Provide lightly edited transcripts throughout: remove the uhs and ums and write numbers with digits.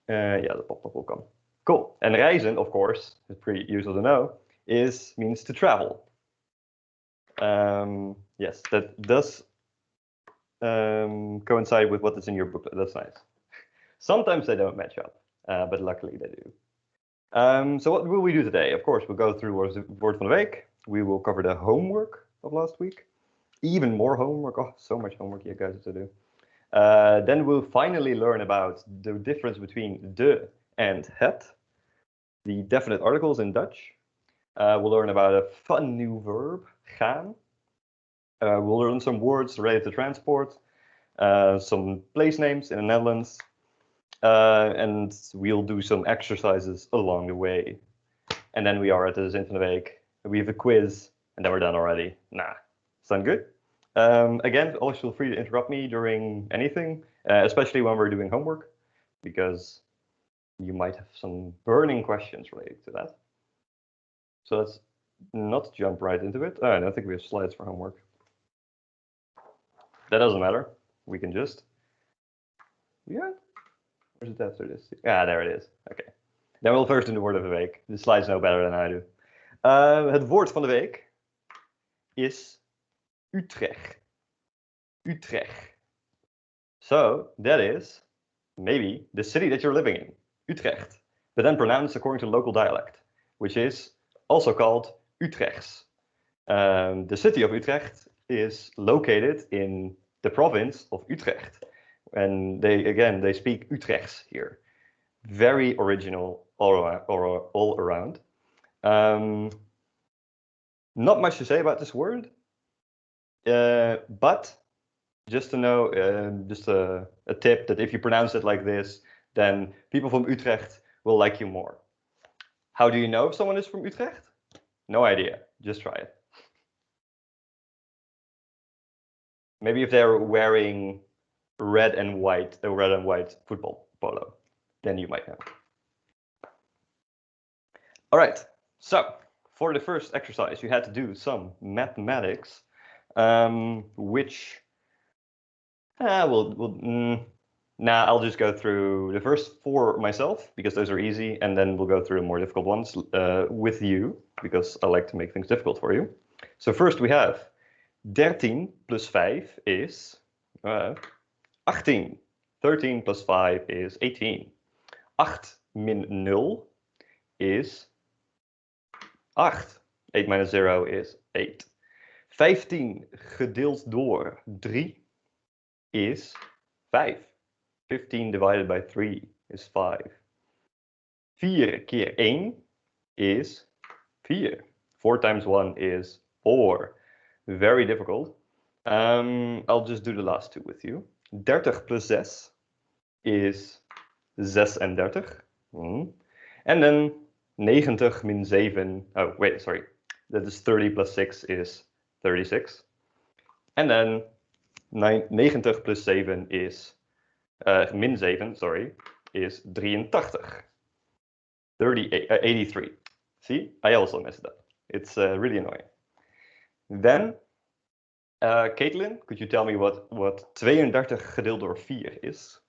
Yeah, the pop-up will come. Cool. And reizen, of course, it's pretty useful to know, means to travel. Yes, that does coincide with what is in your booklet. That's nice. Sometimes they don't match up, but luckily they do. So what will we do today? Of course, we'll go through Woord van de Week. We will cover the homework of last week. Even more homework. Oh, so much homework you guys have to do. Then we'll finally learn about the difference between de and het. The definite articles in Dutch. We'll learn about a fun new verb, gaan. We'll learn some words related to transport, some place names in the Netherlands, and we'll do some exercises along the way. And then we are at the Zin van de Week. We have a quiz, and then we're done already. Nah, sound good? Again, always feel free to interrupt me during anything, especially when we're doing homework, because you might have some burning questions related to that. So let's not jump right into it. I don't think we have slides for homework. That doesn't matter. We can just... Yeah? Where's it after this? Ah, there it is. Okay. Then we'll first do the Woord of the Week. The slides know better than I do. Het woord van de week is Utrecht. Utrecht. So that is maybe the city that you're living in, Utrecht, but then pronounced according to local dialect, which is also called Utrechts. The city of Utrecht is located in the province of Utrecht, and they speak Utrechts here. Very original all around. Not much to say about this word, but just to know, just a tip that if you pronounce it like this, then people from Utrecht will like you more. How do you know if someone is from Utrecht? No idea. Just try it. Maybe if they're wearing red and white football polo, then you might know. All right. So for the first exercise, you had to do some mathematics, which I'll just go through the first 4 myself, because those are easy, and then we'll go through the more difficult ones with you, because I like to make things difficult for you. So first we have 13 plus 5 is 18. 13 plus 5 is 18. 8 min 0 is 8. 8 minus 0 is 8. 15 gedeeld door 3 is 5. 15 divided by 3 is 5. 4 keer 1 is 4. 4 times 1 is 4. Very difficult. I'll just do the last 2 with you. 30 plus 6 is 36. And then 90 min 7. Oh, wait, sorry. That is 30 plus 6 is 36. And then 90 plus 7 is min 7, sorry, is 83. 83. See, I also messed it up. It's really annoying. Then, Caitlin, could you tell me what 32 gedeeld door 4 is?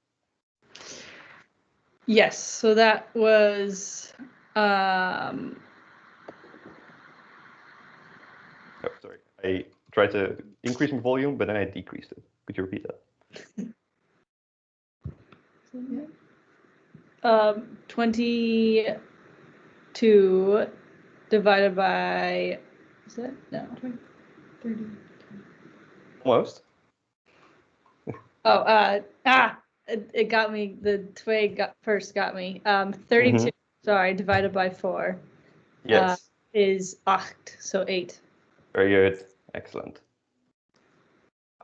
Yes, so that was... Oh, sorry. I tried to increase my volume, but then I decreased it. Could you repeat that? 22 divided by... Is that? No. 30. Almost. Oh, it got me. The 2 first got me. 32, sorry, divided by 4. Yes. Is 8, so 8. Very good. Excellent.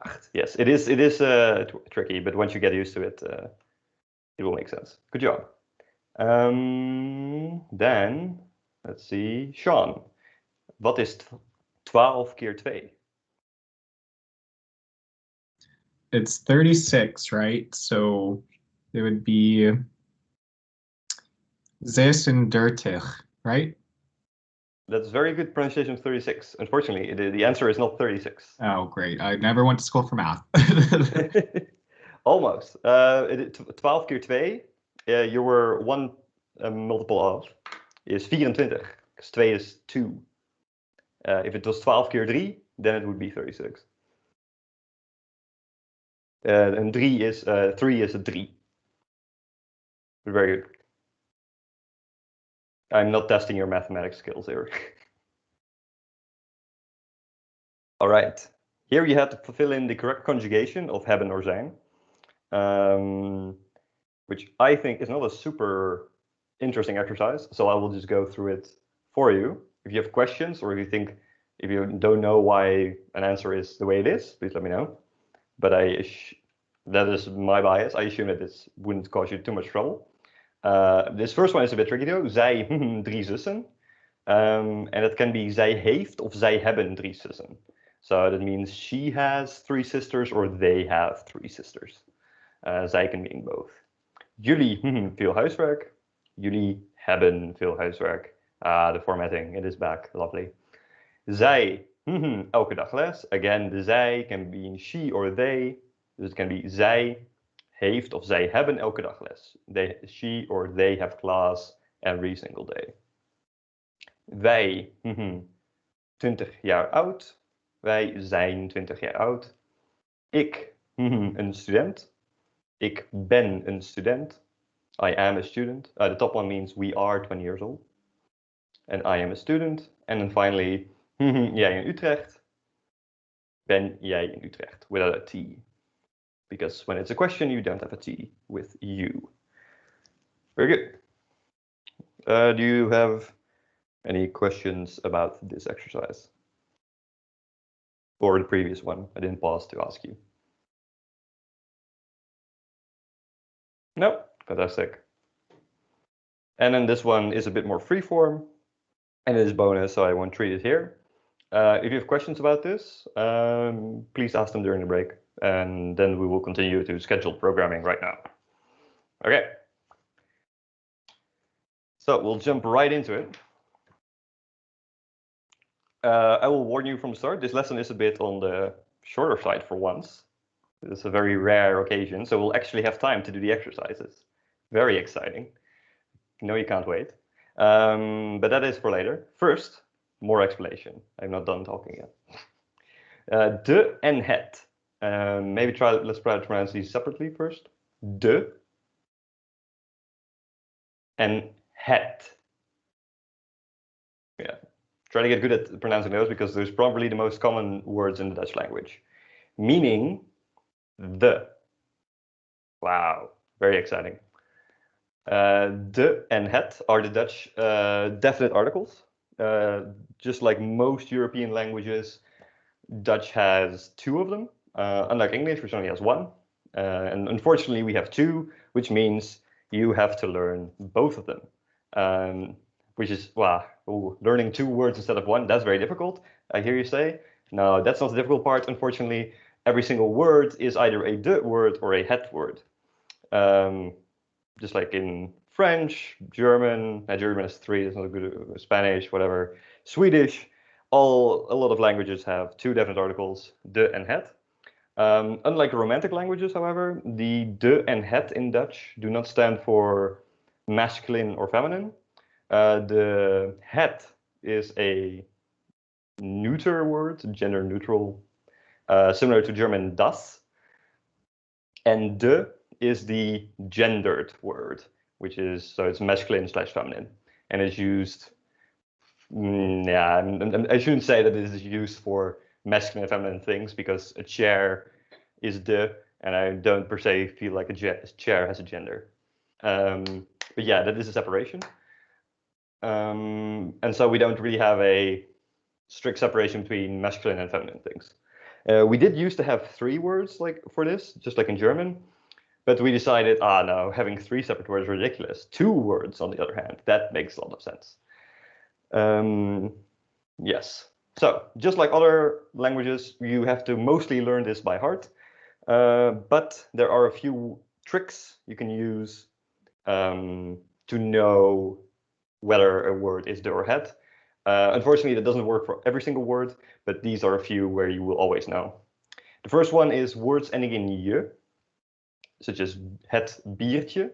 8. Yes, it is tricky, but once you get used to it, it will make sense. Good job. Then, let's see. Sean, wat is 12 keer 2? It's 36, right? So it would be 36, right? That's very good pronunciation of 36. Unfortunately, the answer is not 36. Oh, great. I never went to school for math. Almost. 12 keer 2 You were one multiple of is 24, because 2 is 2. If it was 12 keer 3, then it would be 36. And 3 is a 3. Very good. I'm not testing your mathematics skills here. All right. Here you have to fill in the correct conjugation of hebben or zijn, which I think is not a super interesting exercise. So I will just go through it for you. If you have questions, or if you don't know why an answer is the way it is, please let me know. But that is my bias. I assume that this wouldn't cause you too much trouble. This first one is a bit tricky though. Zij 3 zussen. And it can be zij heeft of zij hebben 3 zussen. So that means she has 3 sisters or they have 3 sisters. Zij can mean both. Jullie veel huiswerk. Jullie hebben veel huiswerk. The formatting, it is back. Lovely. Zij elke dag les. Again, the zij can be she or they. Dus het can be zij heeft of zij hebben elke dag les. She or they have class every single day. Wij 20 jaar oud. Wij zijn 20 jaar oud. Ik een student. Ik ben een student. I am a student. The top one means we are 20 years old. And I am a student. And then finally, jij in Utrecht. Ben jij in Utrecht? Without a T. Because when it's a question, you don't have a T with you. Very good. Do you have any questions about this exercise? Or the previous one? I didn't pause to ask you. No? Fantastic. And then this one is a bit more freeform, and it is bonus, so I won't treat it here. If you have questions about this, please ask them during the break, and then we will continue to scheduled programming right now. Okay. So we'll jump right into it. I will warn you from the start, this lesson is a bit on the shorter side for once. It's a very rare occasion, so we'll actually have time to do the exercises. Very exciting. No, you can't wait. But that is for later. First, more explanation. I'm not done talking yet. De and het. Let's try to pronounce these separately first. De and het. Yeah. Try to get good at pronouncing those because those are probably the most common words in the Dutch language. Meaning the. Wow, very exciting. De and het are the Dutch definite articles. Just like most European languages, Dutch has 2 of them, unlike English, which only has 1. And unfortunately, we have 2, which means you have to learn both of them. Which is, wow, learning 2 words instead of 1, that's very difficult, I hear you say. No, that's not the difficult part. Unfortunately, every single word is either a de word or a het word. Just like in French, German, German has 3, that's not good, Spanish, whatever, Swedish, a lot of languages have 2 definite articles, de and het. Unlike Romantic languages, however, the de and het in Dutch do not stand for masculine or feminine. The het is a neuter word, gender neutral, similar to German das. And de is the gendered word, which is, so it's masculine / feminine. And it's used, I shouldn't say that it is used for masculine and feminine things because a chair is de, and I don't per se feel like a chair has a gender. But yeah, that is a separation. And so we don't really have a strict separation between masculine and feminine things. We did used to have 3 words like for this, just like in German, but we decided, no, having 3 separate words is ridiculous. 2 words, on the other hand, that makes a lot of sense. Yes, so just like other languages, you have to mostly learn this by heart, but there are a few tricks you can use to know whether a word is de or het. Unfortunately, that doesn't work for every single word, but these are a few where you will always know. The first one is words ending in je, such as het biertje.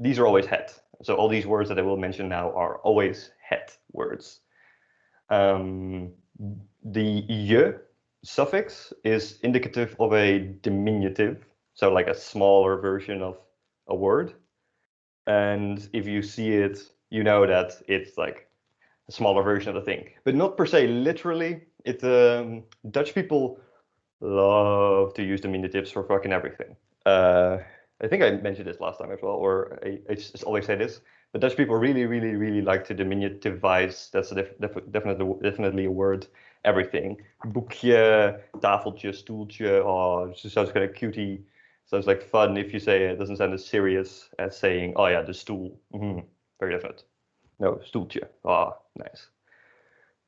these are always het. So all these words that I will mention now are always het words. The je suffix is indicative of a diminutive, so like a smaller version of a word. And if you see it, you know that it's like a smaller version of the thing, but not per se literally. Dutch people love to use diminutives for fucking everything. I think I mentioned this last time as well, or I just always say this, but Dutch people really, really, really like to diminutivize. That's definitely a word. Everything. Boekje, tafeltje, stoeltje. Oh, it just sounds kind of cutie. Sounds like fun if you say it. Doesn't sound as serious as saying, oh yeah, the stoel. Very definite. No, stoeltje. Ah, nice.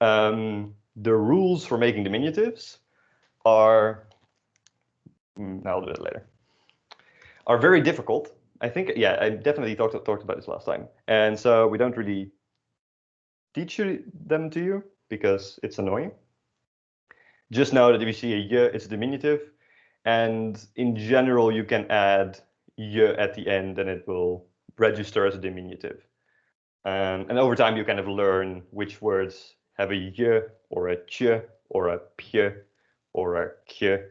The rules for making diminutives are, I'll do it later, are very difficult. I think, yeah, I definitely talked about this last time. And so we don't really teach them to you because it's annoying. Just know that if you see a je, it's a diminutive. And in general, you can add je at the end and it will register as a diminutive. And over time, you kind of learn which words have a je or a ch or a pje or a kje.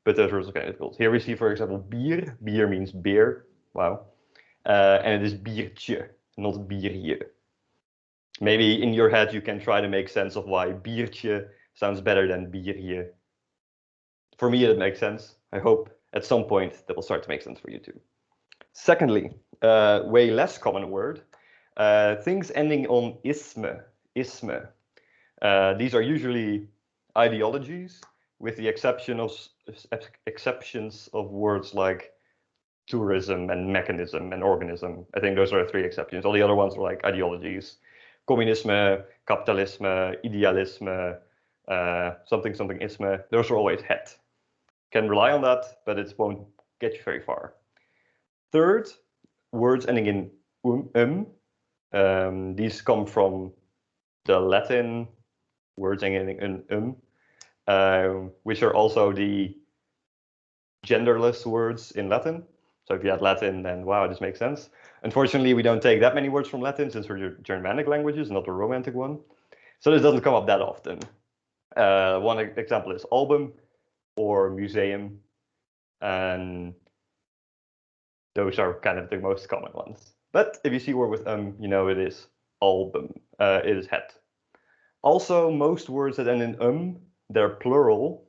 But those words are kind of difficult. Here we see, for example, bier. Bier means beer. Wow. And it is biertje, not bierje. Maybe in your head, you can try to make sense of why biertje sounds better than bierje. For me, it makes sense. I hope at some point that will start to make sense for you too. Secondly, way less common word, things ending on isme. These are usually ideologies, with the exceptions of words like tourism and mechanism and organism. I think those are the three exceptions. All the other ones are like ideologies. Communisme, kapitalisme, idealisme, something isme. Those are always het. Can rely on that, but it won't get you very far. Third, words ending in these come from the Latin words ending in which are also the genderless words in Latin. So if you had Latin, then wow, this makes sense. Unfortunately, we don't take that many words from Latin since we're Germanic languages, not the Romantic one. So this doesn't come up that often. One example is album or museum. And those are kind of the most common ones. But if you see a word with you know it is album. It is het. Also, most words that end in they're plural.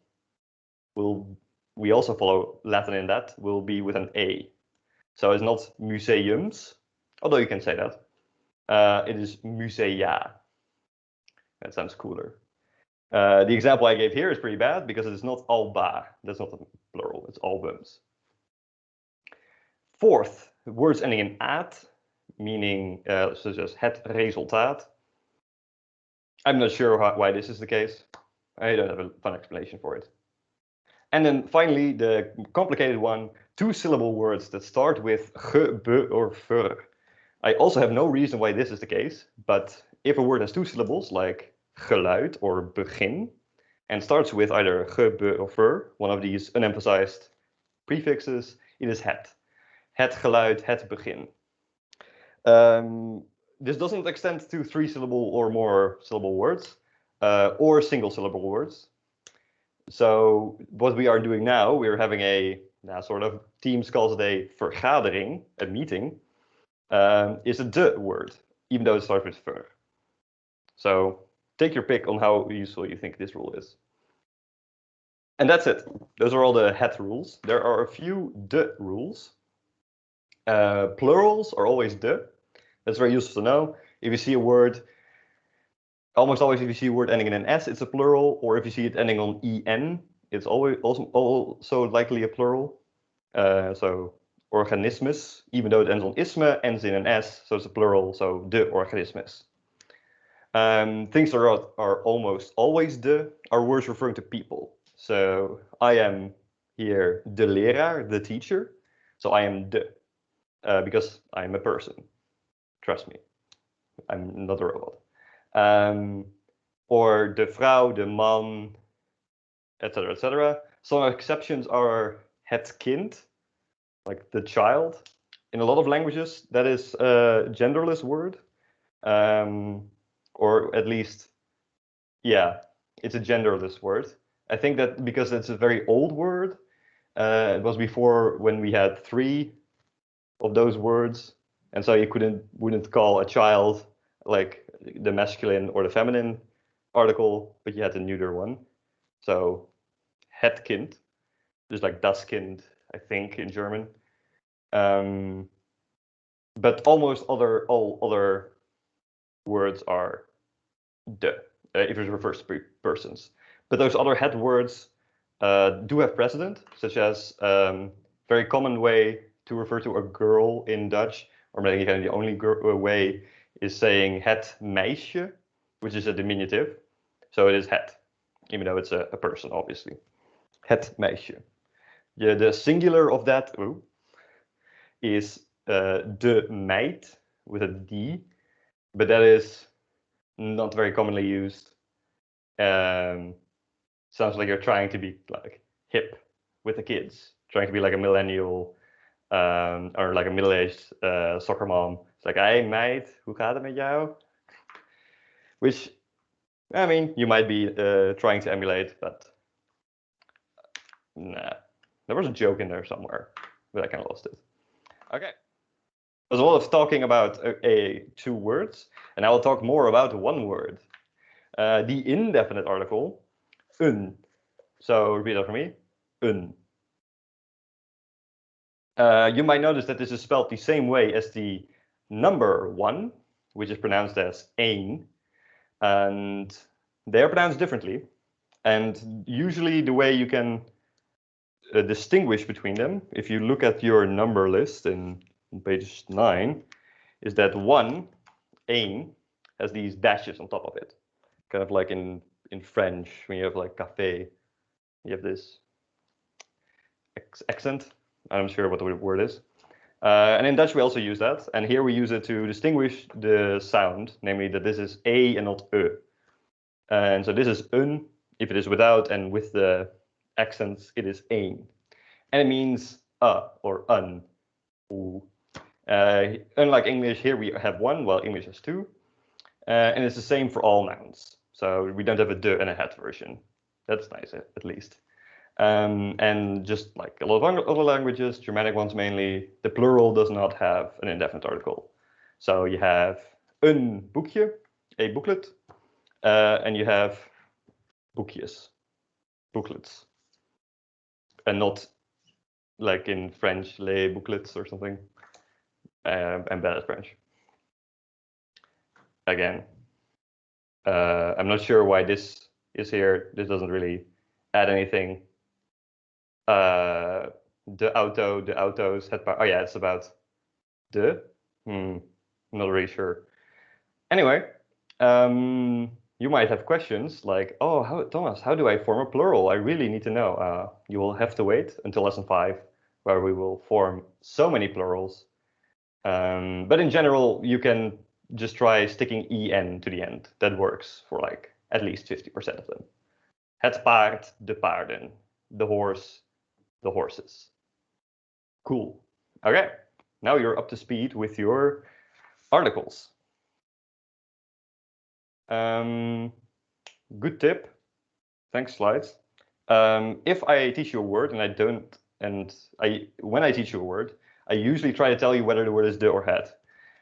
We also follow Latin in that, will be with an A. So it's not museums, although you can say that. It is musea. That sounds cooler. The example I gave here is pretty bad because it's not alba. That's not a plural, it's albums. Fourth, words ending in aat, meaning such as het resultaat. I'm not sure why this is the case. I don't have a fun explanation for it. And then finally, the complicated one, two-syllable words that start with ge, be, or ver. I also have no reason why this is the case, but if a word has two syllables, like geluid or begin, and starts with either ge, be, or ver, one of these unemphasized prefixes, it is het. Het geluid, het begin. This doesn't extend to three-syllable or more syllable words, or single-syllable words. So what we are doing now, we're having a sort of, Teams calls it a vergadering, a meeting, is a de word, even though it starts with ver. So take your pick on how useful you think this rule is. And that's it. Those are all the het rules. There are a few de rules. Plurals are always de. That's very useful to know. If you see a word, almost always if you see a word ending in an S, it's a plural, or if you see it ending on en, it's always also likely a plural. So organismes, even though it ends on isme, ends in an S, so it's a plural, so de organismes. Things that are almost always de are words referring to people. So I am here de leraar, the teacher. So I am de, because I'm a person. Trust me, I'm not a robot. Or de vrouw, de man, etc., etc. Some exceptions are het kind, like the child, in a lot of languages, that is a genderless word, or at least, yeah, it's a genderless word. I think that because it's a very old word, it was before when we had 3 of those words, and so you wouldn't call a child like the masculine or the feminine article, but you had the neuter one. So het kind, just like das Kind, I think in German. But almost all other words are de, if it refers to persons. But those other het words do have precedent, such as very common way to refer to a girl in Dutch, or maybe the only way is saying het meisje, which is a diminutive. So it is het, even though it's a person, obviously. Het meisje. Yeah, the singular of that is de meid with a D, but that is not very commonly used. Sounds like you're trying to be like hip with the kids, trying to be like a millennial or like a middle-aged soccer mom. It's like, hey meid, hoe gaat het met jou? Which, I mean, you might be trying to emulate, but nah. There was a joke in there somewhere, but I kind of lost it. Okay. There's a lot of talking about 2 words, and I will talk more about 1 word. The indefinite article, un. So repeat that for me, un. You might notice that this is spelled the same way as the number 1, which is pronounced as één, and they are pronounced differently. And usually the way you can distinguish between them, if you look at your number list on page 9, is that 1, één, has these dashes on top of it. Kind of like in French, when you have like café, you have this accent. I'm not sure what the word is. And in Dutch, we also use that. And here we use it to distinguish the sound, namely that this is a and not e. And so this is un, if it is without, and with the accents, it is één. And it means or un. Unlike English, here we have 1, while English has 2. And it's the same for all nouns. So we don't have a de and a het version. That's nice, at least. And just like a lot of other languages, Germanic ones mainly, the plural does not have an indefinite article. So you have een boekje, a booklet, and you have boekjes, booklets, and not like in French, les bouclets or something. I'm bad at French. Again, I'm not sure why this is here. This doesn't really add anything. De auto, de auto's, het paar. Oh yeah, it's about de. Not really sure. Anyway, you might have questions like, oh, Thomas, how do I form a plural? I really need to know. You will have to wait until lesson 5, where we will form so many plurals. But in general, you can just try sticking en to the end. That works for like at least 50% of them. Het paard, de paarden. The horse, the horses. Cool. Okay, now you're up to speed with your articles. Good tip. Thanks, slides. If I teach you a word when I teach you a word, I usually try to tell you whether the word is de or het.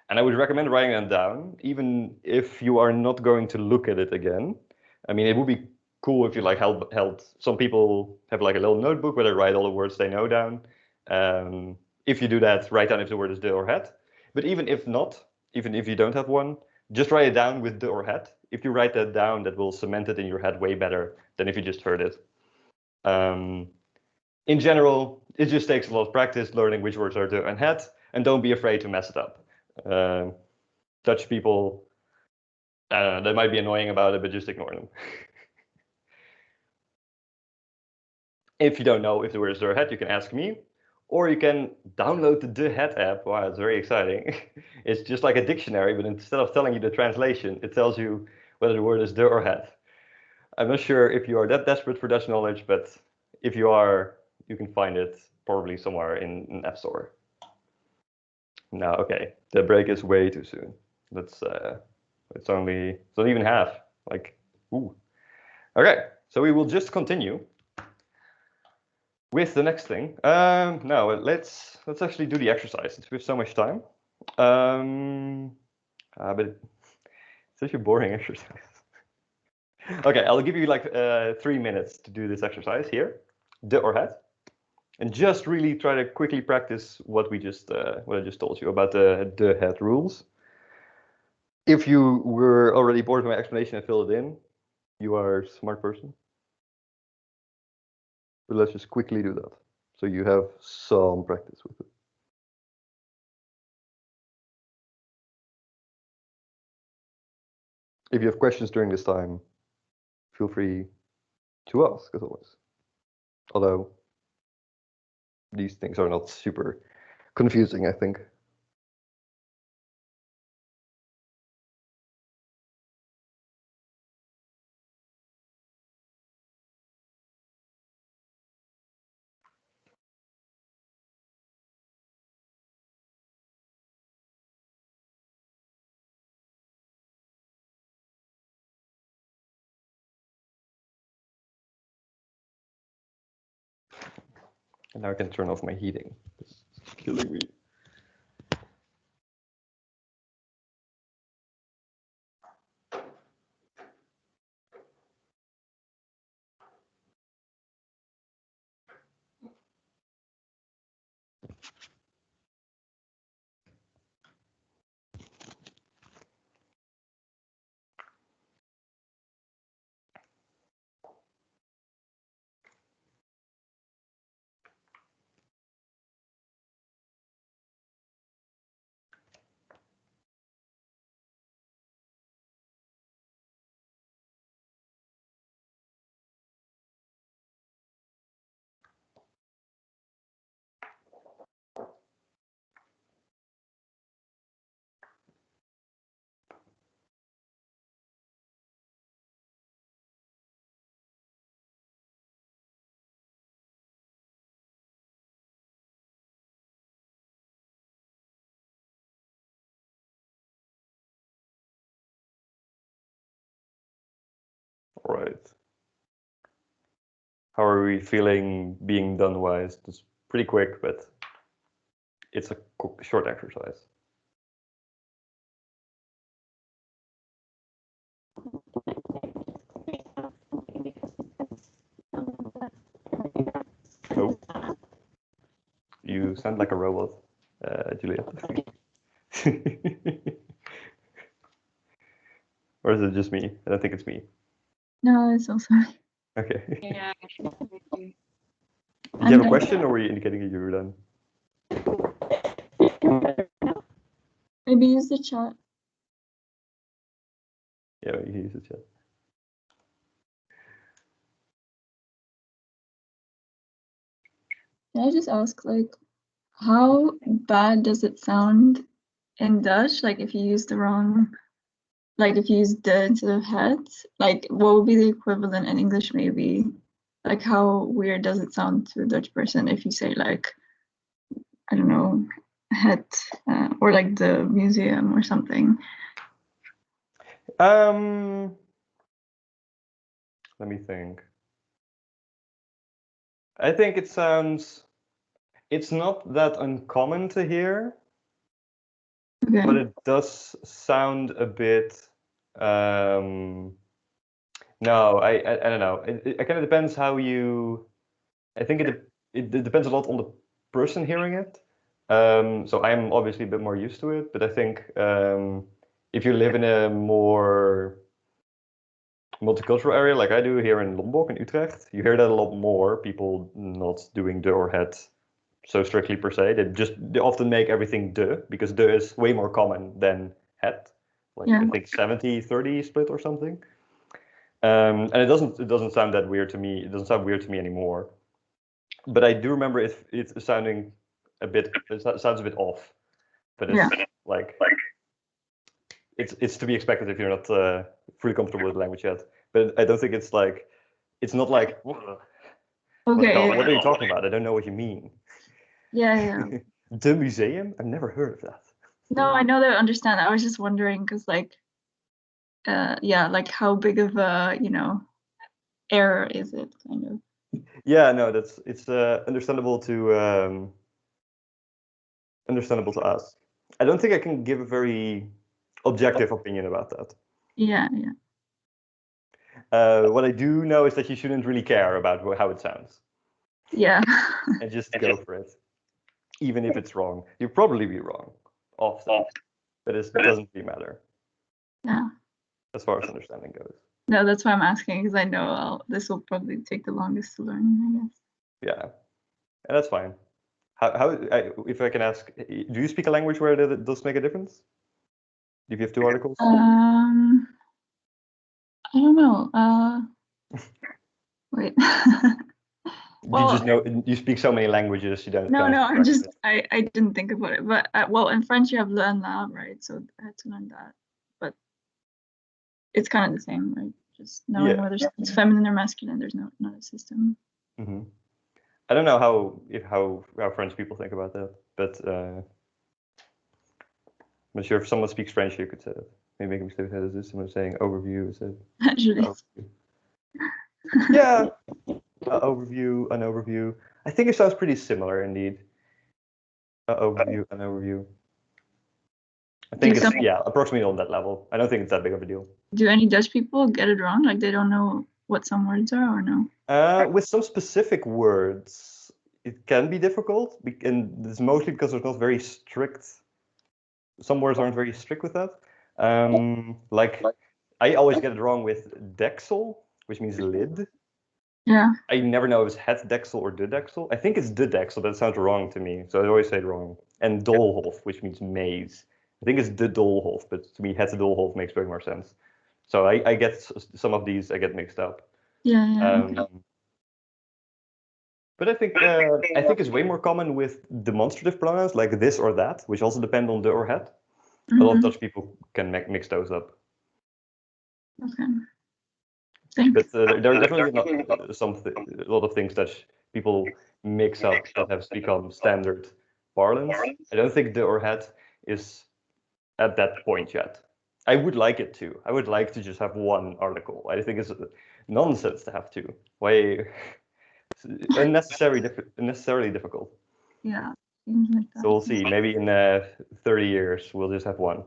And I would recommend writing them down, even if you are not going to look at it again. I mean, it would be cool if you like held. Some people have like a little notebook where they write all the words they know down. If you do that, write down if the word is de or het. But even if not, even if you don't have one, just write it down with de or het. If you write that down, that will cement it in your head way better than if you just heard it. In general, it just takes a lot of practice learning which words are de and het, and don't be afraid to mess it up. Dutch people, I don't know, they might be annoying about it, but just ignore them. If you don't know if the word is de or het, you can ask me, or you can download the De Het app. Wow, it's very exciting. It's just like a dictionary, but instead of telling you the translation, it tells you whether the word is de or het. I'm not sure if you are that desperate for Dutch knowledge, but if you are, you can find it probably somewhere in an app store. No, okay. The break is way too soon. That's it's not even half. Like, ooh. Okay, so we will just continue with the next thing. No, let's actually do the exercise since we have so much time. But it's such a boring exercise. Okay, I'll give you like 3 minutes to do this exercise here, the or het, and just really try to quickly practice what I just told you about the het rules. If you were already bored with my explanation and filled it in, you are a smart person. But let's just quickly do that, so you have some practice with it. If you have questions during this time, feel free to ask, as always. Although these things are not super confusing, I think. And now I can turn off my heating. It's killing me. All right. How are we feeling being done wise? It's pretty quick, but it's a short exercise. Oh, you sound like a robot, Juliet. Or is it just me? I don't think it's me. No, it's also. Okay. Yeah. Did you have a question, or were you indicating that you were done? Maybe use the chat. Yeah, you can use the chat. Can I just ask, like, how bad does it sound in Dutch? Like, if you use the wrong, like, if you use de instead of het, like, what would be the equivalent in English, maybe? Like, how weird does it sound to a Dutch person if you say, like, I don't know, het, or like the museum or something? Let me think. I think it's not that uncommon to hear, Okay. but it does sound a bit. No, I don't know. It kind of depends how you. I think it depends a lot on the person hearing it. So I'm obviously a bit more used to it, but I think if you live in a more multicultural area like I do here in Lombok in Utrecht, you hear that a lot more. People not doing de or het so strictly per se. They often make everything de because de is way more common than het. Like Yeah. I think 70-30 split or something. And it doesn't sound that weird to me. It doesn't sound weird to me anymore. But I do remember it's sounding a bit. It sounds a bit off. But it's like it's to be expected if you're not fully comfortable with the language yet. But I don't think it's like it's not like. Okay. What are you talking about? I don't know what you mean. Yeah. The museum? I've never heard of that. No, I know they understand. I was just wondering because, like, yeah, like how big of a, error is it, kind of? Yeah, no, it's understandable to ask. I don't think I can give a very objective opinion about that. Yeah. What I do know is that you shouldn't really care about how it sounds, Yeah. and just go for it, even if it's wrong. You'll probably be wrong often, but it doesn't really matter Yeah. as far as understanding goes. No, that's why I'm asking, because I know this will probably take the longest to learn, I guess. Yeah, and that's fine. If I can ask, do you speak a language where it does make a difference? If you have two articles? I don't know. Wait. You just know you speak so many languages you don't. No, I'm just I didn't think about it, but well, in French you have le and la, right? So I had to learn that, but it's kind of the same, right? Just knowing whether it's feminine or masculine. There's not a system. Mm-hmm. I don't know how French people think about that, but I'm sure if someone speaks French, you could say that. Maybe make a mistake with this. Someone saying overview is it? Actually. Yeah. Overview, an overview. I think it sounds pretty similar indeed. Overview, an overview. I think it's approximately on that level. I don't think it's that big of a deal. Do any Dutch people get it wrong? Like they don't know what some words are, or no? With some specific words, it can be difficult, and it's mostly because there's not very strict. Some words aren't very strict with that. Like I always get it wrong with deksel, which means lid. Yeah. I never know if it's het deksel or de deksel. I think it's de deksel, but it sounds wrong to me, so I always say it wrong. And doolhof, which means maze. I think it's de doolhof, but to me, het doolhof makes way more sense. So I get some of these, I get mixed up. Yeah. But I think it's way more common with demonstrative pronouns like this or that, which also depend on de or het. A lot of Dutch people can mix those up. Okay. But there are definitely not a lot of things that people mix up that have become standard parlance. I don't think the or het is at that point yet. I would like it to. I would like to just have one article. I think it's nonsense to have two. Why? Unnecessarily difficult. Yeah. Like that. So we'll see. Maybe in 30 years we'll just have one.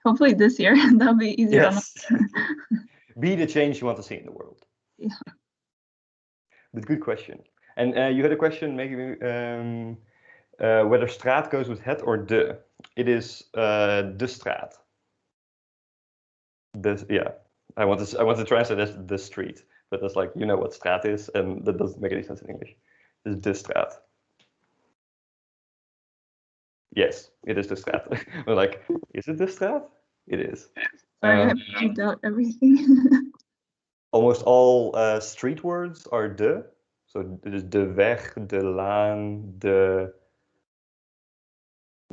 Hopefully this year. That'll be easier. Yes. Be the change you want to see in the world. Yeah. But good question. And you had a question, maybe whether straat goes with het or de. It is de straat. This, yeah. I want to translate as the street, but that's like what straat is, and that doesn't make any sense in English. It's de straat. Yes, it is de straat. We're like, is it de straat? It is. Sorry, I have doubt everything. Almost all street words are de. So it is de weg, de laan, de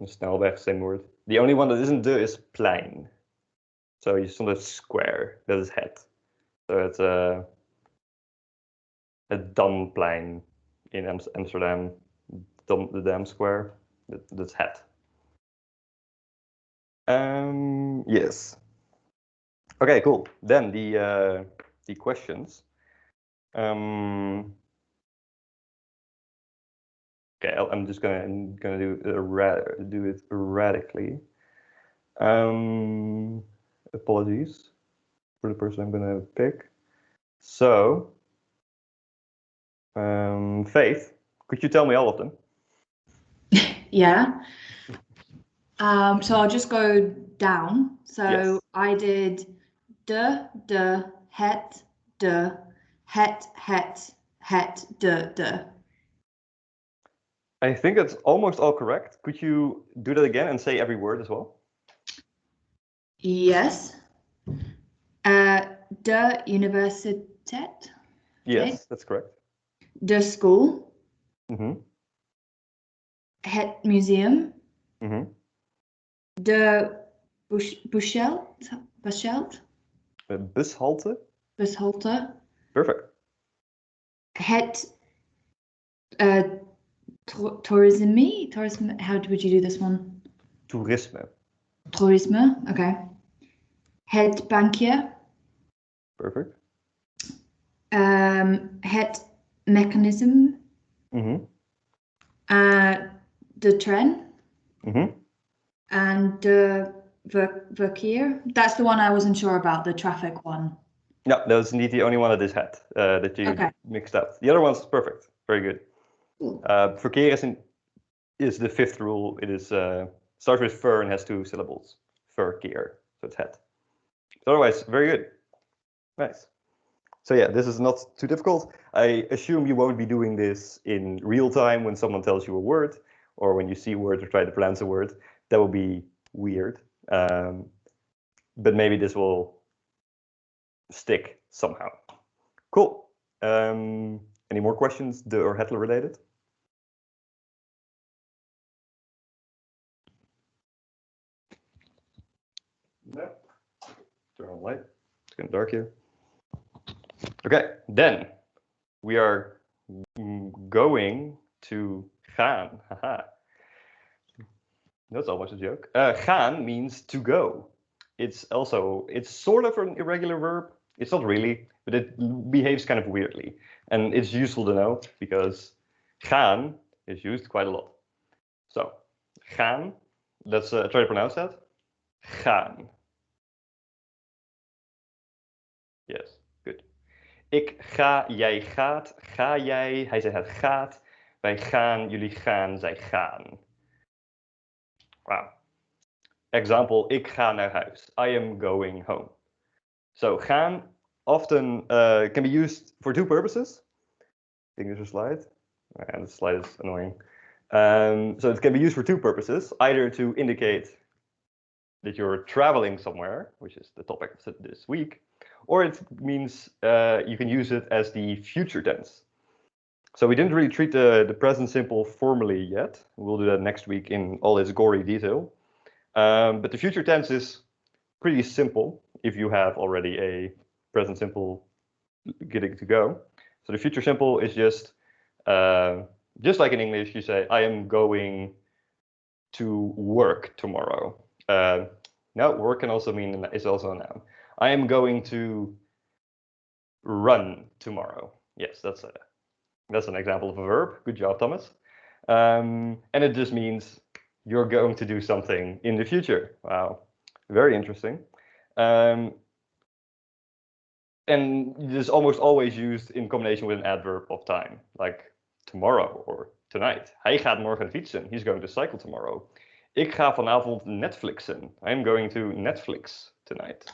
snelweg, same word. The only one that isn't de is plein. So you saw the square, that is het. So it's a Damplein in Amsterdam, the Dam Square, that's het. Yes. Okay, cool. Then the questions. Okay, I'm just gonna do it erratically. Apologies for the person I'm gonna pick. So, Faith, could you tell me all of them? Yeah. So I'll just go down. So Yes. I did de, het, de. I think that's almost all correct. Could you do that again and say every word as well? Yes. De universiteit. Yes, that's correct. De school. Mm-hmm. Het museum. Mm-hmm. De bushalte. Bushalte. Perfect. Het Tourism. How would you do this one? Toerisme. Toerisme. Okay. Het bankje. Perfect. Het mechanism. Mm-hmm. De tram. Mm-hmm. And the verkeer. That's the one I wasn't sure about, the traffic one. No, that was indeed the only one that is het that you mixed up. The other one's perfect. Very good. Cool. Verkeer is the fifth rule. It is starts with ver and has 2 syllables. Verkeer. So it's het. Otherwise, very good. Nice. So yeah, this is not too difficult. I assume you won't be doing this in real time when someone tells you a word, or when you see a word or try to pronounce a word. That will be weird. But maybe this will stick somehow. Cool. Any more questions, de or het related? No. Turn on light. It's getting dark here. Okay, then we are going to gaan. Haha. That's almost a joke. Gaan means to go. It's sort of an irregular verb. It's not really, but it behaves kind of weirdly. And it's useful to know because gaan is used quite a lot. So, gaan, let's try to pronounce that. Gaan. Yes, good. Ik ga, jij gaat, ga jij, hij zei het gaat, wij gaan, jullie gaan, zij gaan. Wow. Example, ik ga naar huis. I am going home. So, gaan often can be used for 2 purposes. I think there's a slide. And the slide is annoying. So it can be used for 2 purposes, either to indicate that you're traveling somewhere, which is the topic of this week, or it means you can use it as the future tense. So we didn't really treat the present simple formally yet. We'll do that next week in all its gory detail. But the future tense is pretty simple if you have already a present simple getting to go. So the future simple is just like in English, you say, I am going to work tomorrow. Now, work can also mean, is also a noun. I am going to run tomorrow. Yes, that's an example of a verb. Good job, Thomas. And it just means you're going to do something in the future. Wow, very interesting. And it is almost always used in combination with an adverb of time, like tomorrow or tonight. Hij gaat morgen fietsen. He's going to cycle tomorrow. Ik ga vanavond Netflixen. I'm going to Netflix tonight,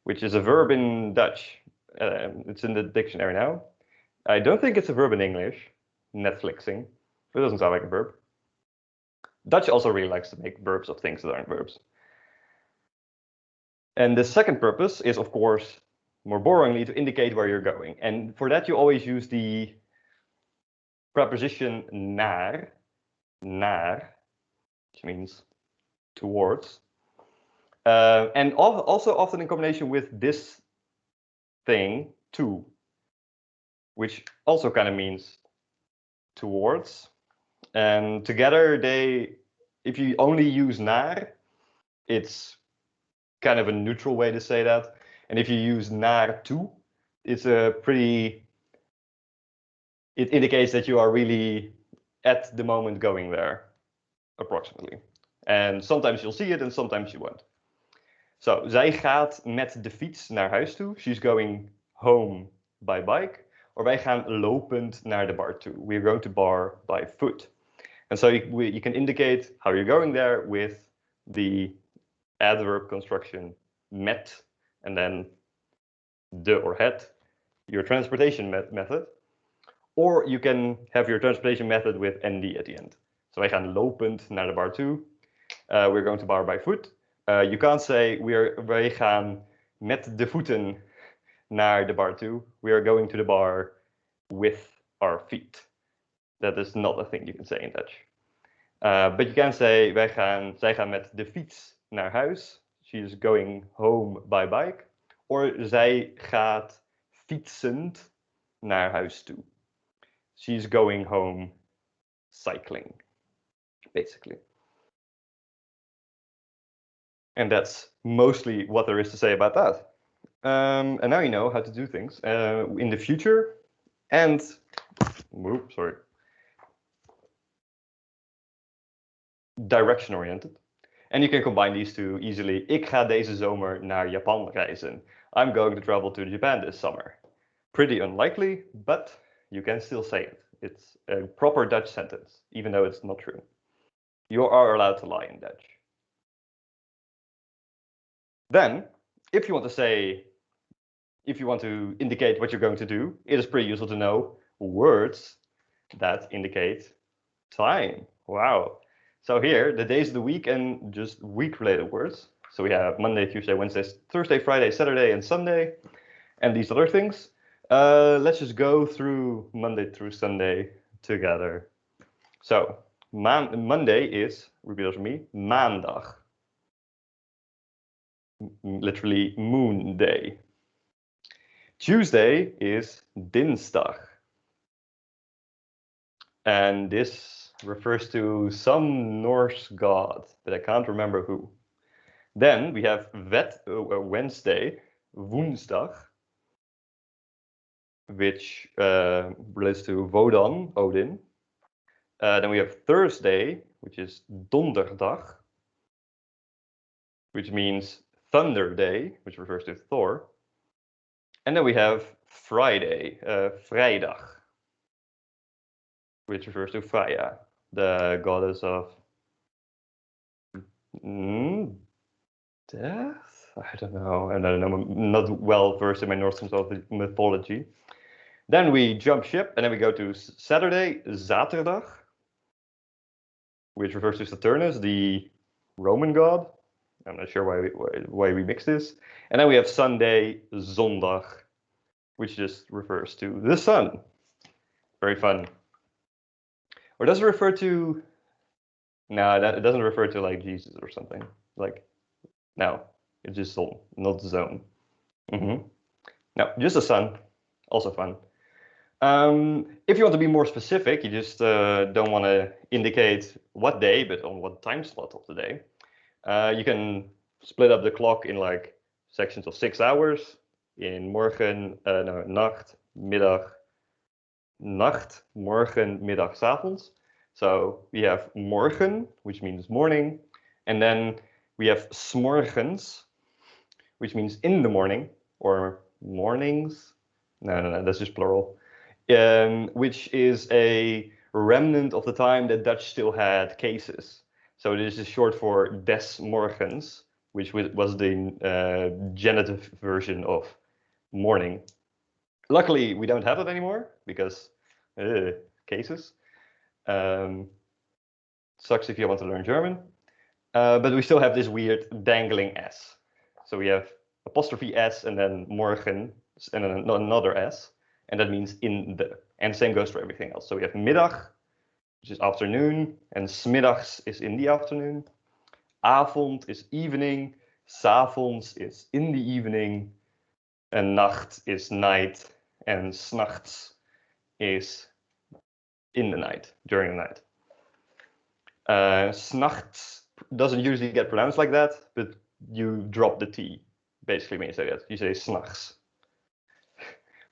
which is a verb in Dutch. It's in the dictionary now. I don't think it's a verb in English, Netflixing. It doesn't sound like a verb. Dutch also really likes to make verbs of things that aren't verbs. And the second purpose is, of course, more boringly, to indicate where you're going. And for that, you always use the preposition naar, which means towards. And also often in combination with this thing, to, which also kind of means towards. And together if you only use naar, it's kind of a neutral way to say that. And if you use naar toe, it indicates that you are really at the moment going there, approximately. And sometimes you'll see it and sometimes you won't. So, zij gaat met de fiets naar huis toe. She's going home by bike. Or wij gaan lopend naar de bar toe. We're going to bar by foot. And so you can indicate how you're going there with the adverb construction met, and then de or het, your transportation method. Or you can have your transportation method with nd at the end. So wij gaan lopend naar de bar toe. We're going to bar by foot. You can't say wij gaan met de voeten naar de bar toe. We are going to the bar with our feet. That is not a thing you can say in Dutch. But you can say zij gaan met de fiets naar huis. She is going home by bike. Or zij gaat fietsend naar huis toe. She's going home cycling, basically. And that's mostly what there is to say about that. And now you know how to do things in the future and, direction oriented. And you can combine these two easily. Ik ga deze zomer naar Japan reizen. I'm going to travel to Japan this summer. Pretty unlikely, but you can still say it. It's a proper Dutch sentence, even though it's not true. You are allowed to lie in Dutch. Then, if you want to indicate what you're going to do, it is pretty useful to know words that indicate time. Wow. So here, the days of the week and just week-related words. So we have Monday, Tuesday, Wednesday, Thursday, Friday, Saturday, and Sunday, and these other things. Let's just go through Monday through Sunday together. So Monday is, repeat after me, maandag. Literally moon day. Tuesday is dinsdag. And this refers to some Norse god, but I can't remember who. Then we have Wednesday, woensdag, which relates to Wodan, Odin. Then we have Thursday, which is donderdag, which means thunder day, which refers to Thor. And then we have Friday, vrijdag, which refers to Freya, the goddess of death? I don't know. I'm not well versed in my Norse mythology. Then we jump ship and then we go to Saturday, zaterdag, which refers to Saturnus, the Roman god. I'm not sure why we mix this. And then we have Sunday, zondag, which just refers to the sun. Very fun. Or does it refer to? No, it doesn't refer to like Jesus or something. Like, no, it's just sun, not the zone. No, just the sun. Also fun. If you want to be more specific, you just don't want to indicate what day, but on what time slot of the day. You can split up the clock in like sections of 6 hours. In morgen, nacht, middag, nacht, morgen, middag, 's avonds. So we have morgen, which means morning, and then we have 's morgens, which means in the morning, or mornings. No, that's just plural. Which is a remnant of the time that Dutch still had cases. So this is short for des morgens, which was the genitive version of morning. Luckily, we don't have that anymore because cases. Sucks if you want to learn German. But we still have this weird dangling S. So we have apostrophe S and then morgen and then another S. And that means in the. And the same goes for everything else. So we have middag, which is afternoon, and 's middags is in the afternoon. Avond is evening, 's avonds is in the evening, and nacht is night, and 's nachts is in the night, during the night. 's nachts doesn't usually get pronounced like that, but you drop the T, basically when you say that. You say 's nachts.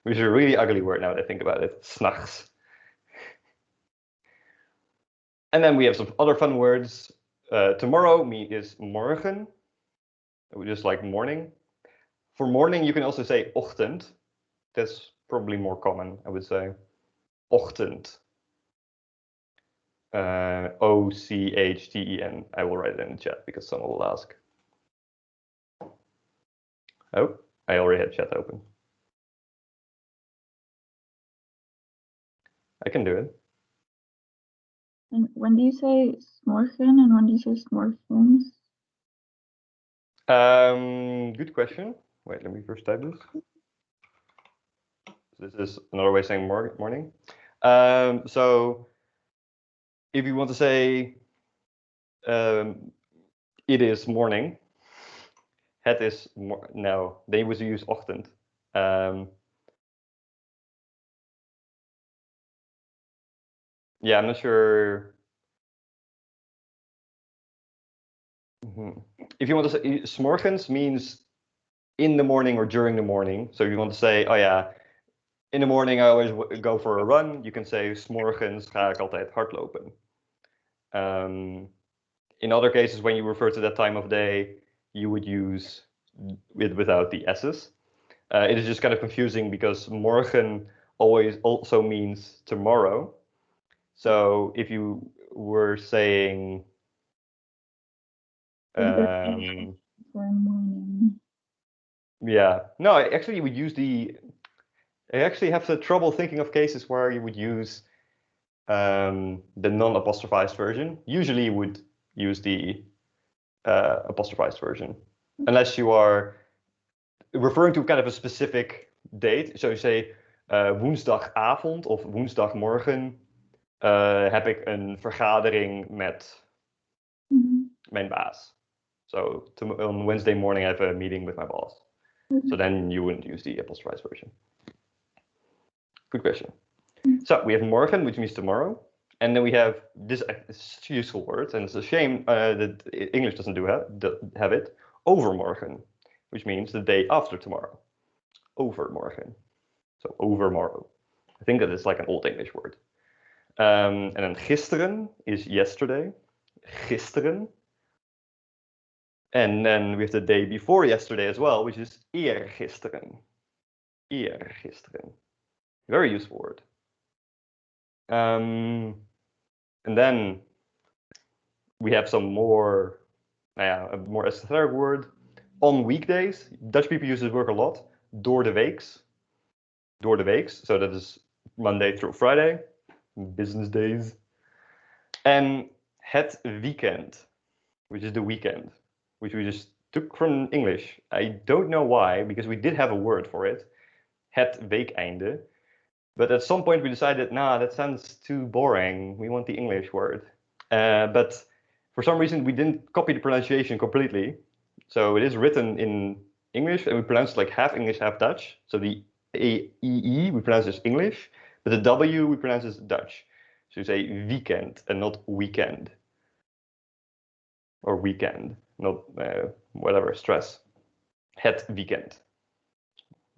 Which is a really ugly word now that I think about it. 's nachts. And then we have some other fun words. Tomorrow is morgen, just like morning. For morning, you can also say ochtend. That's probably more common, I would say. Ochtend. O-C-H-T-E-N. I will write it in the chat because someone will ask. Oh, I already had chat open. I can do it. And when do you say smorgen and when do you say smorgens? Good question. Wait, let me first type this. This is another way of saying morning. So if you want to say it is morning, het is no, they would use ochtend. Yeah, I'm not sure. If you want to say 's morgens means in the morning or during the morning. So if you want to say, oh yeah, in the morning I always go for a run, you can say 's morgens ga ik altijd hardlopen. In other cases, when you refer to that time of day, you would use without the s's. It is just kind of confusing because morgen always also means tomorrow. So if you were saying For morning. yeah, no, actually you would use I actually have the trouble thinking of cases where you would use the non-apostrophized version. Usually you would use the apostrophized version, unless you are referring to kind of a specific date. So you say woensdagavond of woensdagmorgen heb ik een vergadering met mijn baas. So on Wednesday morning I have a meeting with my boss. So then you wouldn't use the apostrophized version. Good question. So we have morgen, which means tomorrow. And then we have this such a useful word, and it's a shame that English doesn't have it. Overmorgen, which means the day after tomorrow. Overmorgen. So overmorrow. I think that is like an Old English word. And then gisteren is yesterday. Gisteren. And then we have the day before yesterday as well, which is eergisteren. Eergisteren. Very useful word. And then we have some more, a more esoteric word. On weekdays, Dutch people use this word a lot. Door de weeks. Door de weeks. So that is Monday through Friday, business days. And het weekend, which is the weekend, which we just took from English. I don't know why, because we did have a word for it. Het weekeinde. But at some point we decided, nah, that sounds too boring. We want the English word. But for some reason we didn't copy the pronunciation completely. So it is written in English and we pronounce it like half English, half Dutch. So the E we pronounce as English, but the W we pronounce as Dutch. So you say weekend and not weekend. Or weekend, not whatever, stress. Het weekend.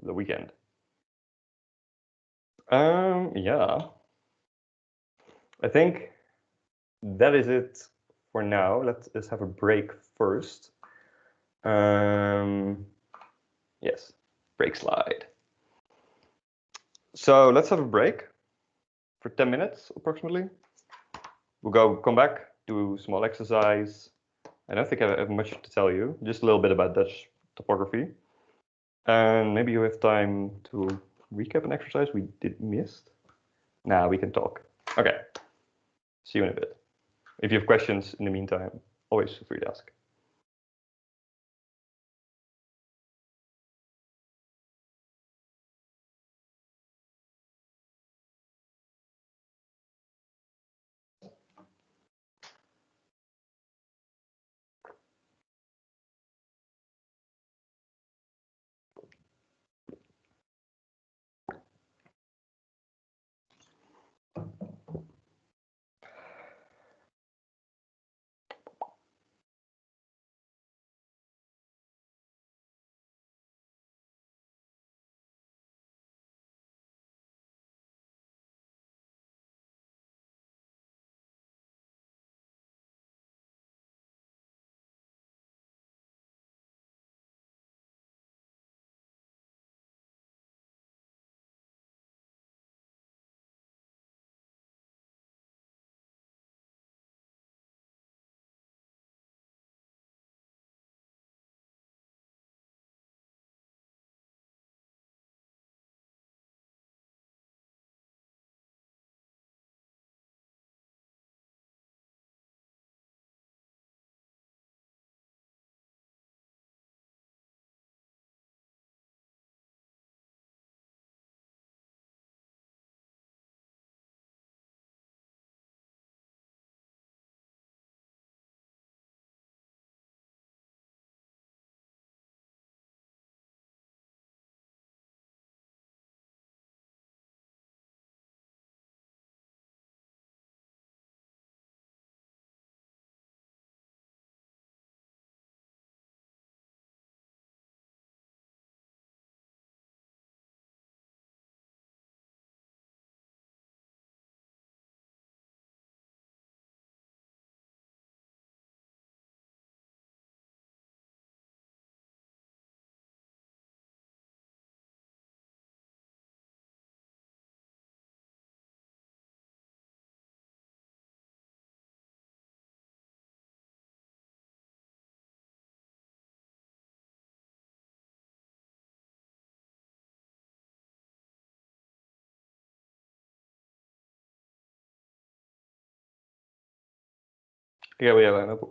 The weekend. Yeah. I think that is it for now. Let's have a break first. Yes, break slide. So let's have a break for 10 minutes approximately. We'll come back, do a small exercise. I don't think I have much to tell you, just a little bit about Dutch topography. And maybe you have time to recap an exercise we missed. Nah, we can talk. Okay. See you in a bit. If you have questions in the meantime, always feel free to ask. Yeah,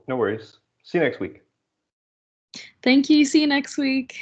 no worries. See you next week. Thank you. See you next week.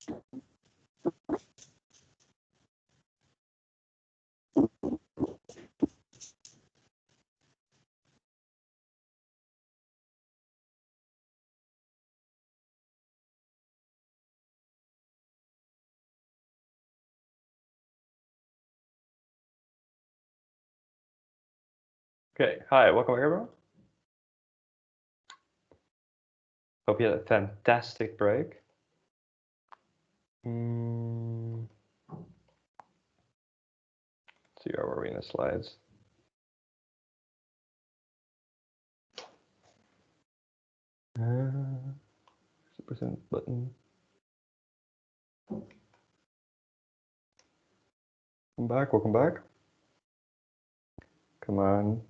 Okay, hi, welcome everyone. Hope you had a fantastic break. See, where were we in the slides? Percent button. Welcome back. Come on.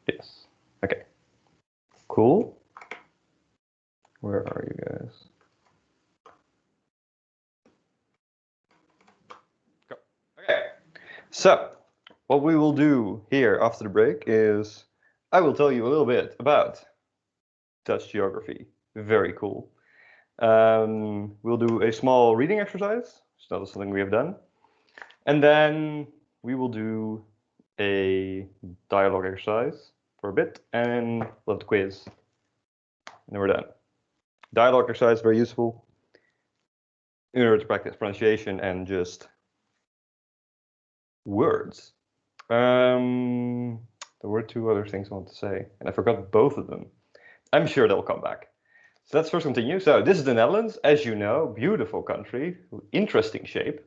Yes. Okay. Cool. Where are you guys? Go. Okay. So, what we will do here after the break is I will tell you a little bit about Dutch geography. Very cool. We'll do a small reading exercise. It's not something we have done. And then we will do a dialogue exercise for a bit and we'll have the quiz. And then we're done. Dialogue exercise, very useful in order to practice pronunciation and just words. There were two other things I wanted to say, and I forgot both of them. I'm sure they'll come back. So let's first continue. So this is the Netherlands, as you know, beautiful country, interesting shape.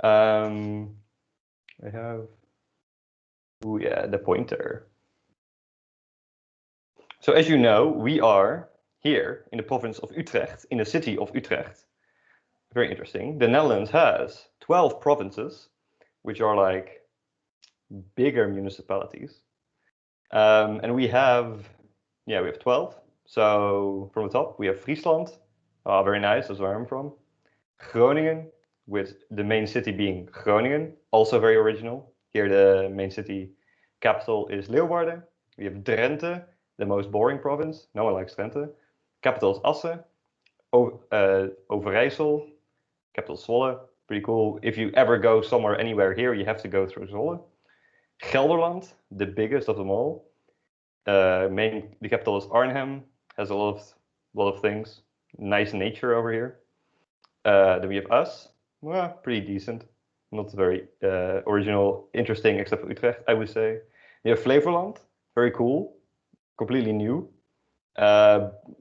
I have, oh yeah, the pointer. So as you know, we are here in the province of Utrecht, in the city of Utrecht. Very interesting. The Netherlands has 12 provinces, which are like bigger municipalities. And we have 12. So from the top, we have Friesland. Oh, very nice, that's where I'm from. Groningen, with the main city being Groningen, also very original. Here the main city capital is Leeuwarden. We have Drenthe, the most boring province. No one likes Drenthe. Capital is Assen. Overijssel, capital Zwolle. Pretty cool. If you ever go somewhere anywhere here, you have to go through Zwolle. Gelderland, the biggest of them all. The capital is Arnhem. Has a lot of things. Nice nature over here. Then we have us. Well, pretty decent. Not very original, interesting, except for Utrecht, I would say. We have Flevoland. Very cool. Completely new.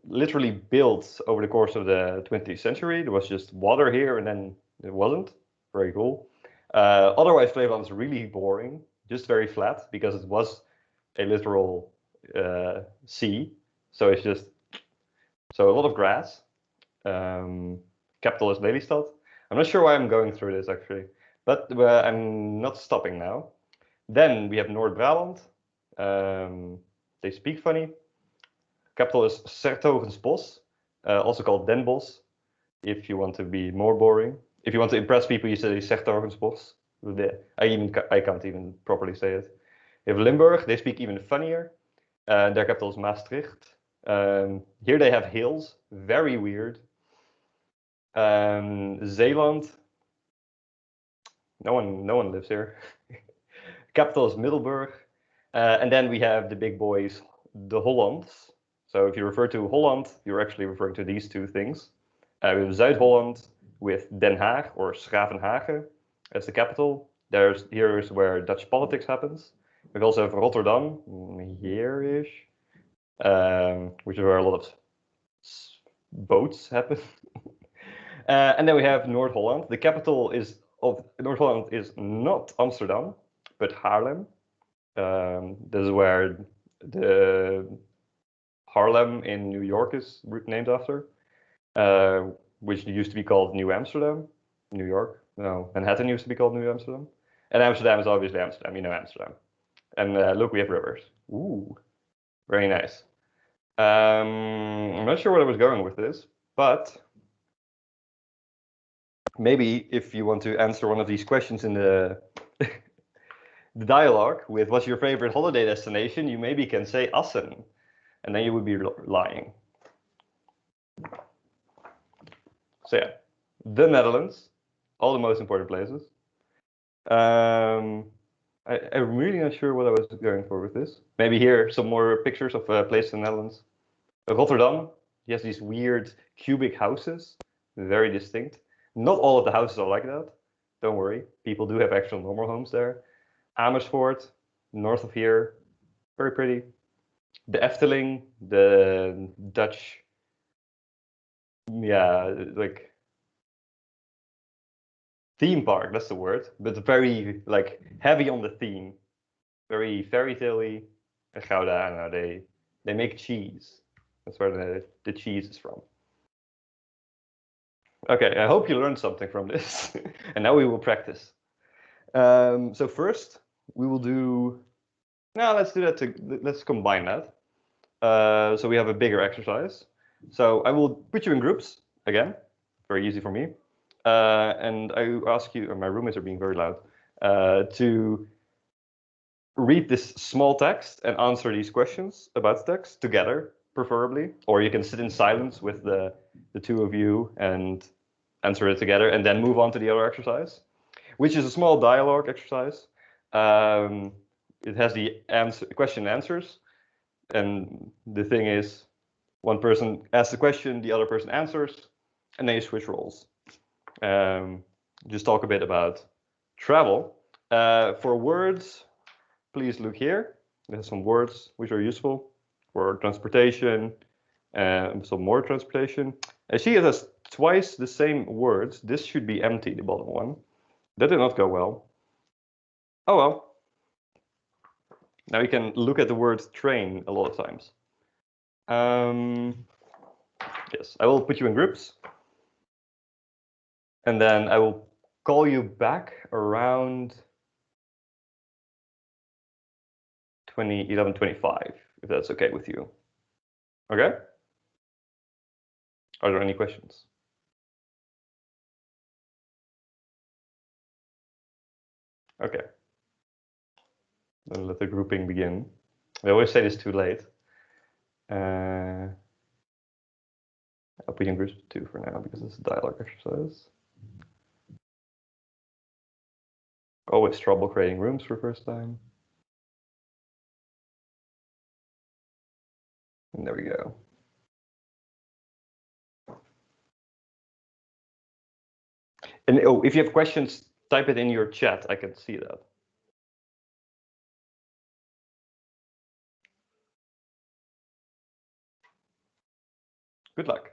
Literally built over the course of the 20th century. There was just water here and then it wasn't. Very cool. Otherwise, Flevoland is really boring. Just very flat because it was a literal sea. So it's just, so a lot of grass. Capital is Lelystad. I'm not sure why I'm going through this actually, but I'm not stopping now. Then we have Noord-Brabant. They speak funny. Capital is 's-Hertogenbosch, also called Den Bosch, if you want to be more boring. If you want to impress people, you say 's-Hertogenbosch. I can't even properly say it. You have Limburg, they speak even funnier. Their capital is Maastricht. Here they have hills, very weird. Zeeland, no one lives here. Capital is Middelburg. And then we have the big boys, the Hollands. So if you refer to Holland, you're actually referring to these two things. We have Zuid-Holland with Den Haag or 's-Gravenhage as the capital. Here's where Dutch politics happens. We also have Rotterdam, here-ish, which is where a lot of boats happen. And then we have Noord-Holland. The capital of Noord-Holland is not Amsterdam, but Haarlem. This is where the Harlem in New York is named after, which used to be called New Amsterdam. New York, no, Manhattan used to be called New Amsterdam. And Amsterdam is obviously Amsterdam, you know Amsterdam. And look, we have rivers. Ooh, very nice. I'm not sure where I was going with this, but maybe if you want to answer one of these questions in the dialogue with what's your favorite holiday destination, you maybe can say Assen, and then you would be lying. So yeah, the Netherlands, all the most important places. I'm really not sure what I was going for with this. Maybe here some more pictures of places in the Netherlands. Rotterdam, he has these weird cubic houses, very distinct. Not all of the houses are like that. Don't worry, people do have actual normal homes there. Amersfoort, north of here, very pretty. The Efteling, the Dutch, yeah, like theme park, that's the word, but very like heavy on the theme, very fairy tale-y. And Gouda, I don't know, they make cheese. That's where the cheese is from. Okay, I hope you learned something from this. And now we will practice. So first we will do, now let's do that, let's combine that. So we have a bigger exercise. So I will put you in groups again, very easy for me. And I will ask you, my roommates are being very loud, to read this small text and answer these questions about the text together, preferably. Or you can sit in silence with the two of you and answer it together and then move on to the other exercise, which is a small dialogue exercise. It has the question and answers. And the thing is, one person asks the question, the other person answers, and then you switch roles. Just talk a bit about travel. For words, please look here. There's some words which are useful for transportation, some more transportation. I see it has twice the same words. This should be empty, the bottom one. That did not go well. Oh well. Now you can look at the word train a lot of times. Yes, I will put you in groups. And then I will call you back around 11:25, if that's okay with you. Okay? Are there any questions? Okay. Then let the grouping begin. I always say this too late. I'll put you in groups of 2 for now because it's a dialogue exercise. Always trouble creating rooms for first time. And there we go. And oh, if you have questions, type it in your chat. I can see that. Good luck.